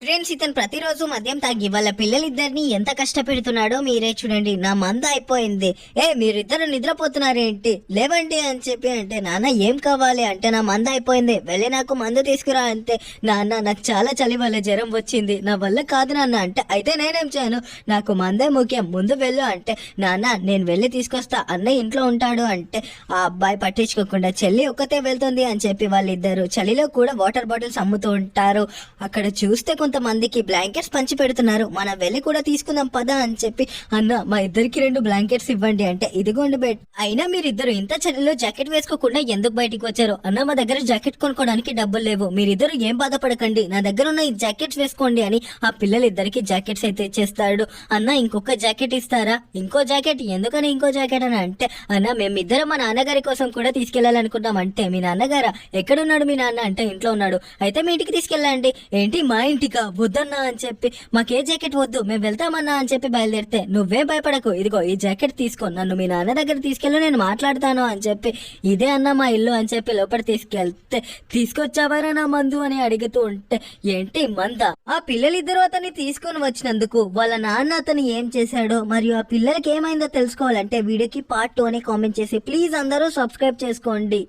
Friends, ఇతను ప్రతిరోజు మద్యం తాగి వాళ్ళ పిల్లలిద్దరిని ఎంత కష్టపెడుతున్నాడో మీరే చూడండి. నా మందు అయిపోయింది, మీరిద్దరు నిద్రపోతున్నారేంటి, లేవండి అని చెప్పి అంటే, నాన్న ఏం కావాలి అంటే, నా మందు అయిపోయింది, వెళ్ళి నాకు మందు తీసుకురా అంతే. నాన్న నాకు చాలా చలి వల్ల జ్వరం వచ్చింది, నా వల్ల కాదు నాన్న అంటే, అయితే నేనేం చేయను, నాకు మందే ముఖ్యం, ముందు వెళ్ళు అంటే, నాన్న నేను వెళ్ళి తీసుకొస్తా, అన్నయ్య ఇంట్లో ఉంటాడు అంటే, ఆ అబ్బాయి పట్టించుకోకుండా చెల్లి ఒక్కతే వెళ్తుంది అని చెప్పి వాళ్ళిద్దరు చలిలో కూడా వాటర్ బాటిల్స్ అమ్ముతూ ఉంటారు. అక్కడ చూస్తే కొంతమందికి బ్లాంకెట్స్ పంచి పెడుతున్నారు. మనం వెళ్ళి కూడా తీసుకుందాం పదా అని చెప్పి, అన్న మా ఇద్దరికి 2 బ్లాంకెట్స్ ఇవ్వండి అంటే, ఇదిగోండి బెడ్. అయినా మీరిద్దరు ఇంత చలిలో జాకెట్ వేసుకోకుండా ఎందుకు బయటికి వచ్చారు? అన్న మా దగ్గర జాకెట్ కొనుక్కోవడానికి డబ్బులు లేవు, మీరిద్దరు ఏం బాధపడకండి, నా దగ్గర ఉన్న ఈ జాకెట్స్ వేసుకోండి అని ఆ పిల్లలిద్దరికి జాకెట్స్ అయితే ఇచ్చేస్తాడు. అన్న ఇంకొక జాకెట్ ఇస్తారా? ఇంకో జాకెట్ ఎందుకని ఇంకో జాకెట్ అని అంటే, అన్న మేమిద్దరం మా నాన్నగారి కోసం కూడా తీసుకెళ్లాలనుకున్నాం అంటే, మీ నాన్నగారా? ఎక్కడున్నాడు మీ నాన్న అంటే, ఇంట్లో ఉన్నాడు. అయితే మీ ఇంటికి తీసుకెళ్ళండి. ఏంటి మా ఇంటికా? వద్దన్నా అని చెప్పి, మాకే జాకెట్ వద్దు, మేము వెళ్తామన్నా అని చెప్పి బయలుదేరితే, నువ్వే భయపడకు, ఇదిగో ఈ జాకెట్ తీసుకో, నన్ను మీ నాన్న దగ్గర తీసుకెళ్ళు, నేను మాట్లాడతాను అని చెప్పి, ఇదే అన్న మా ఇల్లు అని చెప్పి లోపల తీసుకెళ్తే, తీసుకొచ్చావారా నా మందు అని అడుగుతూ ఉంటే, ఏంటి మంద? ఆ పిల్లలిద్దరూ అతన్ని తీసుకొని వచ్చినందుకు వాళ్ళ నాన్న అతను ఏం చేశాడో మరియు ఆ పిల్లలకి ఏమైందో తెలుసుకోవాలంటే వీడియోకి పార్ట్ 2 అని కామెంట్ చేసి ప్లీజ్ అందరూ సబ్స్క్రైబ్ చేసుకోండి.